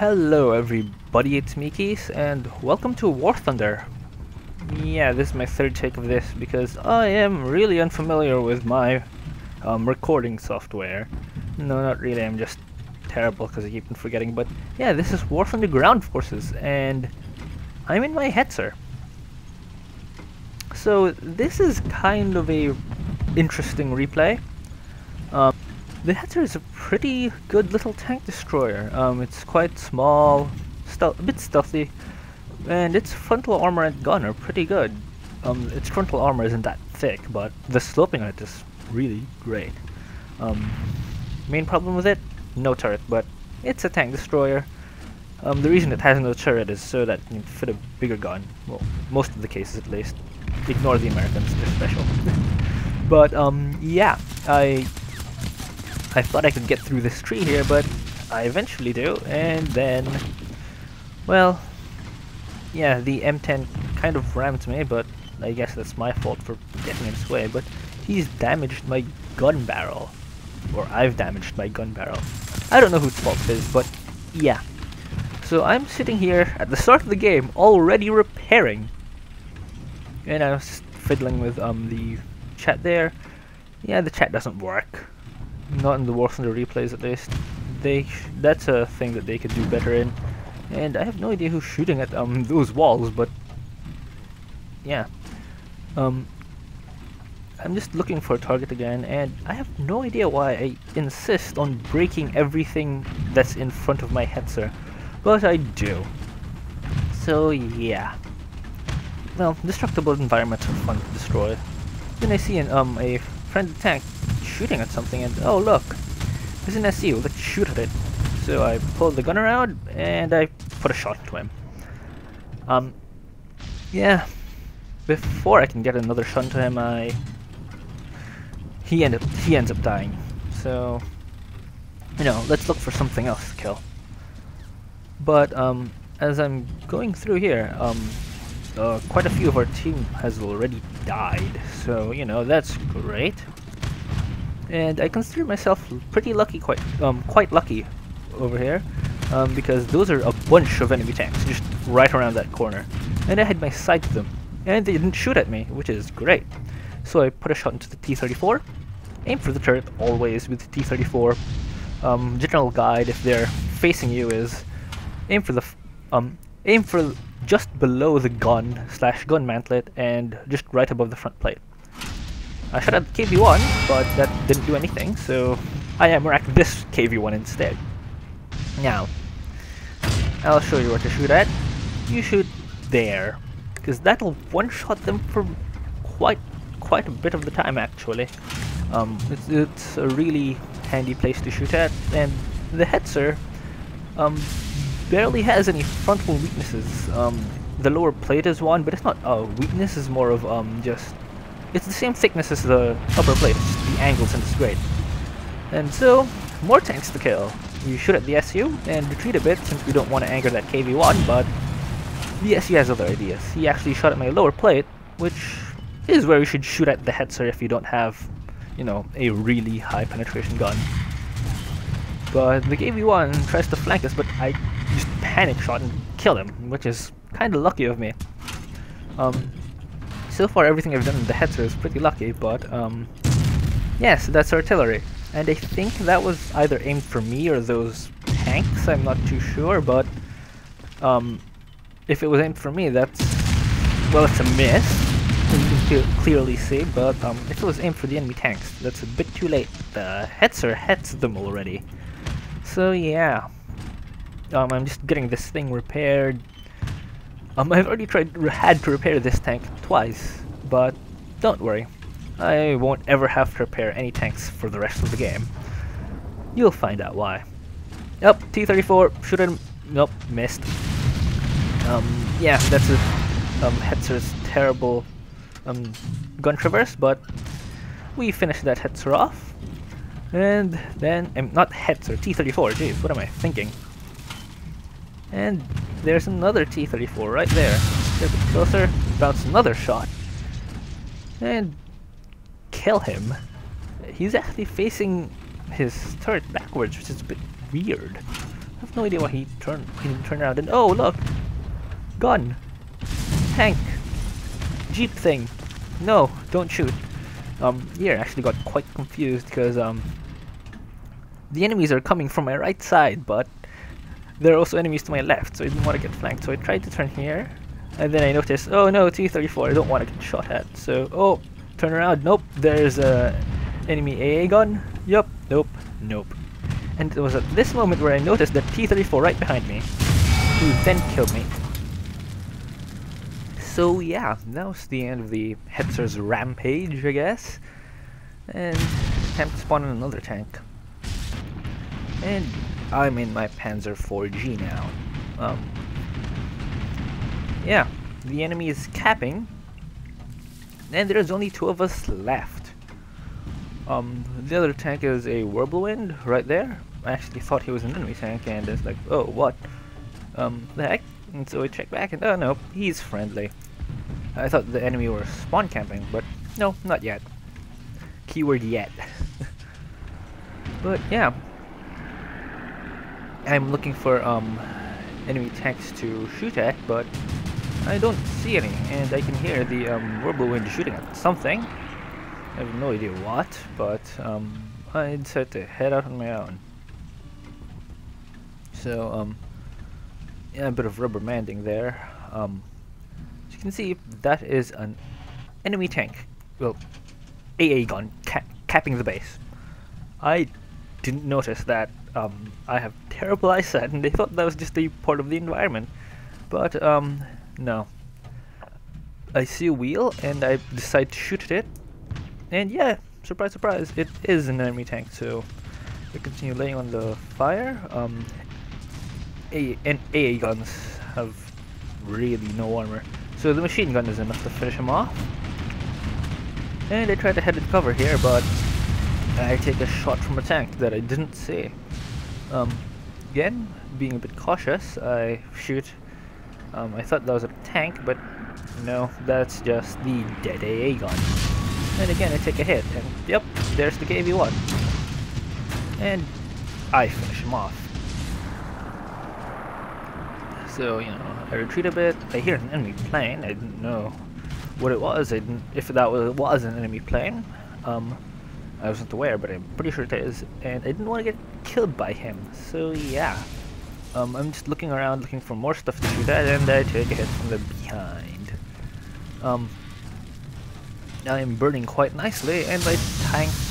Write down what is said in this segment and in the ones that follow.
Hello everybody, it's Mikis, and welcome to War Thunder. Yeah, this is my third take of this because I am really unfamiliar with my recording software. No, not really, I'm just terrible because I keep on forgetting, but yeah, this is War Thunder Ground Forces, and I'm in my hetzer. So this is kind of a interesting replay. The hetzer is a pretty good little tank destroyer. It's quite small, a bit stealthy, and its frontal armor and gun are pretty good. Its frontal armor isn't that thick, but the sloping on it is really great. Main problem with it? No turret, but it's a tank destroyer. The reason it has no turret is so that you can fit a bigger gun. Well, most of the cases at least. Ignore the Americans, they're special. But yeah, I thought I could get through this tree here, but I eventually do, and then, well, yeah, the M10 kind of rammed me, but I guess that's my fault for getting in his way, but he's damaged my gun barrel, or I've damaged my gun barrel. I don't know whose fault it is, but yeah. So I'm sitting here at the start of the game, already repairing, and I was just fiddling with the chat there. Yeah, the chat doesn't work. Not in the War Thunder replays, at least. That's a thing that they could do better in. And I have no idea who's shooting at those walls, but yeah. I'm just looking for a target again, and I have no idea why I insist on breaking everything that's in front of my hetzer, but I do. So yeah. Well, destructible environments are fun to destroy. Then I see a friendly tank shooting at something, and oh look, there's an SU, let's shoot at it. So I pulled the gun around and I put a shot into him. Yeah, before I can get another shot into him, he ends up dying. So, you know, let's look for something else to kill. But as I'm going through here, quite a few of our team has already died, so you know, that's great. And I consider myself pretty lucky, quite lucky over here, because those are a bunch of enemy tanks just right around that corner, and I had my sight to them, and they didn't shoot at me, which is great. So I put a shot into the T-34, aim for the turret always with the T-34. General guide if they're facing you is aim for just below the gun /gun mantlet and just right above the front plate. I shot at the KV-1, but that didn't do anything, so I racked this KV-1 instead. Now, I'll show you where to shoot at. You shoot there, because that'll one-shot them for quite a bit of the time, actually. It's a really handy place to shoot at, and the hetzer barely has any frontal weaknesses. The lower plate is one, but it's not a weakness, it's more of just... It's the same thickness as the upper plate, it's just the angles, and it's great. And so, more tanks to kill. You shoot at the SU and retreat a bit since we don't want to anger that KV-1, but the SU has other ideas. He actually shot at my lower plate, which is where you should shoot at the hetzer if you don't have, you know, a really high penetration gun. But the KV-1 tries to flank us, but I just panic shot and kill him, which is kind of lucky of me. So far everything I've done in the hetzer is pretty lucky, but yes, that's artillery. And I think that was either aimed for me or those tanks, I'm not too sure, but if it was aimed for me, that's, well, it's a miss, you can clearly see, but if it was aimed for the enemy tanks, that's a bit too late. The hetzer hets them already. So yeah, I'm just getting this thing repaired. I've already had to repair this tank twice, but don't worry, I won't ever have to repair any tanks for the rest of the game. You'll find out why. Yep, T-34, shoot him. Nope, missed. Yeah, that's a hetzer's terrible gun traverse, but we finished that hetzer off. And then, not hetzer, T-34, jeez, what am I thinking? And there's another T-34 right there. Get a bit closer, bounce another shot, and kill him. He's actually facing his turret backwards, which is a bit weird. have no idea why he didn't turn around. And oh look, gun, tank, jeep thing. No, don't shoot. Here I actually got quite confused because the enemies are coming from my right side, but there are also enemies to my left, so I didn't want to get flanked. So I tried to turn here, and then I noticed, oh no, T-34, I don't want to get shot at. So, oh, turn around, nope, there's a enemy AA gun. Yup, nope, nope. And it was at this moment where I noticed that T-34 right behind me, who then killed me. So yeah, that was the end of the Hetzer's rampage, I guess. And time to spawn in another tank. And I'm in my Panzer 4G now. Yeah, the enemy is capping, and there's only 2 of us left. The other tank is a Whirlwind right there. I actually thought he was an enemy tank, and it's like, oh, what? The heck? And so I check back, and oh no, he's friendly. I thought the enemy were spawn camping, but no, not yet. Keyword yet. But yeah, I'm looking for enemy tanks to shoot at, but I don't see any, and I can hear the Whirlwind shooting at something. I have no idea what, but I decided to head out on my own. So yeah, a bit of rubber banding there. As you can see, that is an enemy tank. Well, AA gun capping the base. I didn't notice that. I have terrible eyesight, and they thought that was just a part of the environment. But no. I see a wheel, and I decide to shoot at it. And yeah, surprise, surprise, it is an enemy tank. So we continue laying on the fire. AA guns have really no armor, so the machine gun is enough to finish him off. And I try to head to cover here, but I take a shot from a tank that I didn't see. Again, being a bit cautious, I shoot. I thought that was a tank, but no, that's just the dead AA gun. And again, I take a hit, and yep, there's the KV-1. And I finish him off. So, you know, I retreat a bit. I hear an enemy plane. I didn't know what it was. If that was an enemy plane. I wasn't aware, but I'm pretty sure it is. And I didn't want to get killed by him. So yeah, I'm just looking around, looking for more stuff to shoot at, and I take a hit from the behind. I'm burning quite nicely, and my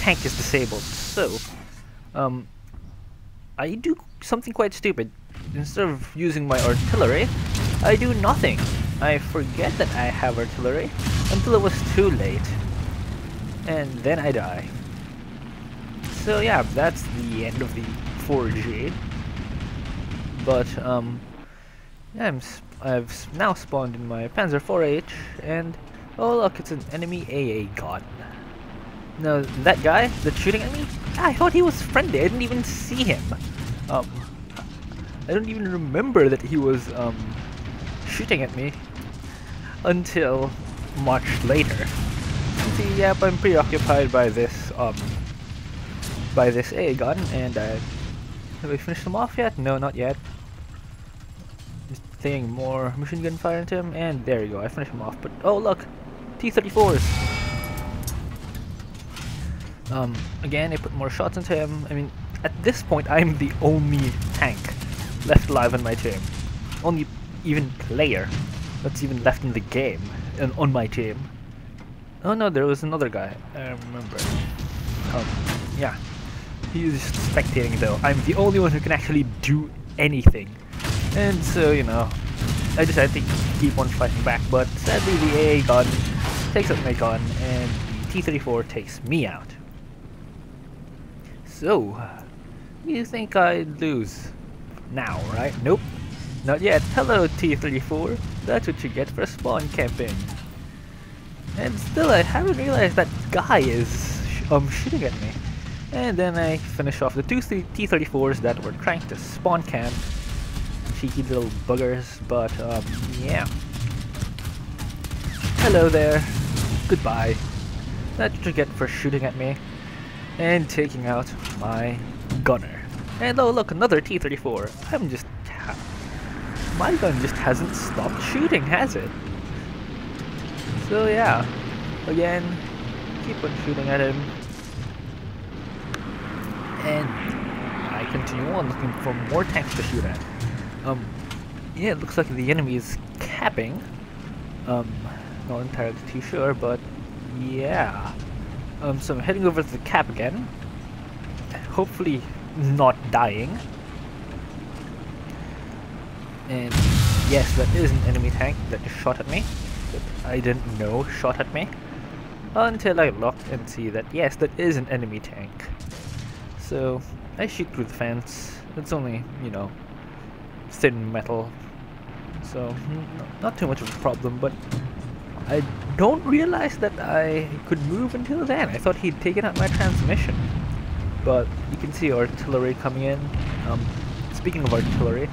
tank is disabled. So, I do something quite stupid. Instead of using my artillery, I do nothing. I forget that I have artillery until it was too late. And then I die. So yeah, that's the end of the 4G. But, yeah, I've now spawned in my Panzer 4H, and oh look, it's an enemy AA gun. Now, that guy that's shooting at me, I thought he was friendly. I didn't even see him. I don't even remember that he was shooting at me until much later. See, yep, I'm preoccupied by this AA gun, and have I finished him off yet? No, not yet. Just throwing more machine gun fire into him, and there you go, I finished him off. But oh look, T-34s. Again, I put more shots into him. I mean, at this point, I'm the only tank left alive on my team. Only even player that's even left in the game and on my team. Oh no, there was another guy. I remember. Yeah, he was just spectating though. I'm the only one who can actually do anything, and so you know, I decided to keep on fighting back. But sadly, the AA gun takes out my gun, and the T-34 takes me out. So, you think I'd lose? Now, right? Nope. Not yet. Hello, T-34. That's what you get for spawn camping. And still, I haven't realized that guy is shooting at me. And then I finish off the 2 T-34s that were trying to spawn camp. Cheeky little buggers, but yeah. Hello there. Goodbye. That's what you get for shooting at me and taking out my gunner. And oh look, another T-34. My gun just hasn't stopped shooting, has it? So yeah, again, keep on shooting at him. And I continue on looking for more tanks to shoot at. Yeah, it looks like the enemy is capping. Not entirely too sure, but yeah. So I'm heading over to the cap again. Hopefully not dying. And yes, that is an enemy tank that just shot at me. That I didn't know shot at me. Until I looked and see that yes, that is an enemy tank. So I shoot through the fence. It's only, you know, thin metal. So not too much of a problem, but I don't realize that I could move until then. I thought he'd taken out my transmission. But you can see artillery coming in. Speaking of artillery,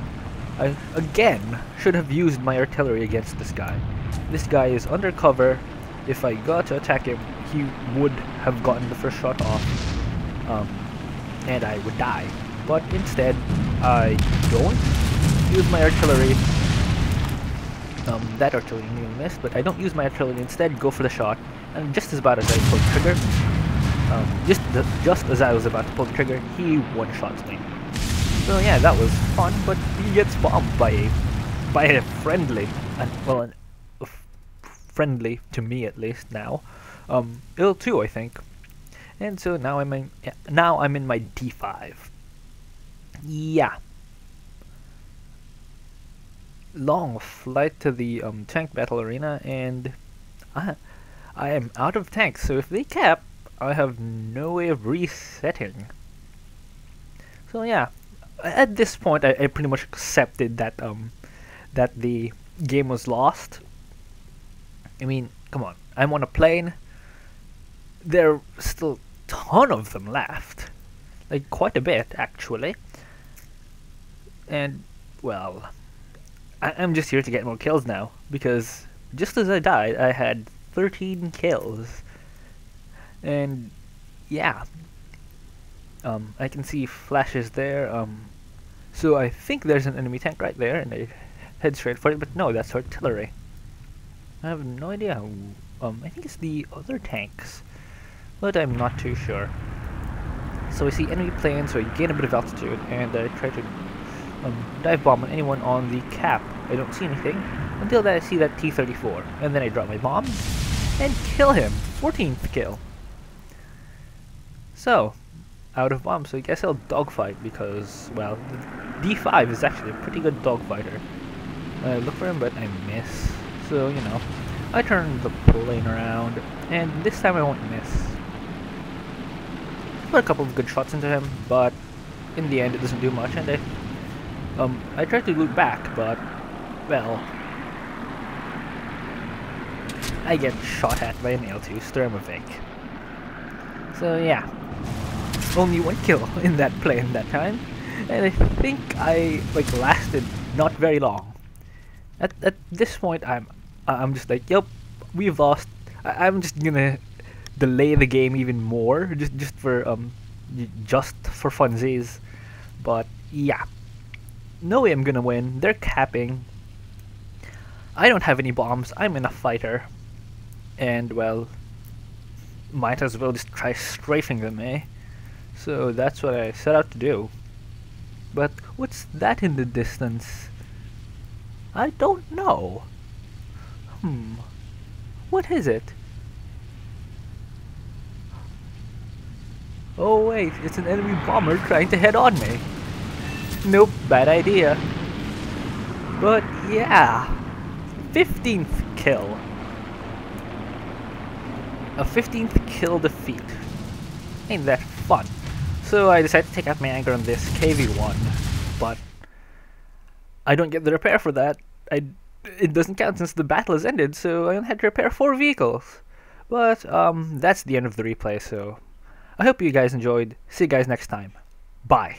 I again should have used my artillery against this guy. This guy is undercover. If I got to attack him, he would have gotten the first shot off, and I would die. But instead, I don't use my artillery. That artillery nearly missed, but I don't use my artillery. Instead, go for the shot, and just as bad as I pulled the trigger, just as I was about to pull the trigger, he one-shots me. So yeah, that was fun, but he gets bombed by a friendly, well, friendly to me at least now, ill too, I think. And so now I'm in my D5. Yeah. Long flight to the tank battle arena, and I am out of tanks. So if they cap, I have no way of resetting. So yeah, at this point, I pretty much accepted that that the game was lost. I mean, come on, I'm on a plane. There are still a ton of them left, like quite a bit actually. And well, I'm just here to get more kills now, because just as I died, I had 13 kills. And yeah, I can see flashes there. So I think there's an enemy tank right there, and I head straight for it. But no, that's artillery. I have no idea. I think it's the other tanks, but I'm not too sure. So I see enemy planes, so I gain a bit of altitude, and I try to dive bomb on anyone on the cap. I don't see anything until I see that T-34, and then I drop my bomb and kill him. 14th kill. So, out of bombs, so I guess I'll dogfight because, well, the D5 is actually a pretty good dogfighter. I look for him, but I miss. So, you know, I turn the plane around, and this time I won't miss. Put a couple of good shots into him, but in the end it doesn't do much, and I tried to loot back, but, well, I get shot at by an L2 Sturmovik. So yeah, only one kill in that plane that time, and I think I lasted not very long. At this point, I'm just like, yep, we've lost. I'm just gonna delay the game even more, just for funsies. But yeah, no way I'm gonna win. They're capping. I don't have any bombs. I'm in a fighter, and well, might as well just try strafing them, eh? So that's what I set out to do. But what's that in the distance? I don't know. What is it? Oh wait, it's an enemy bomber trying to head on me. Nope, bad idea. But yeah, 15th kill. A 15th kill defeat. Ain't that fun? So I decided to take out my anger on this KV-1, but I don't get the repair for that. It doesn't count since the battle has ended, so I only had to repair 4 vehicles. But that's the end of the replay, so I hope you guys enjoyed. See you guys next time. Bye.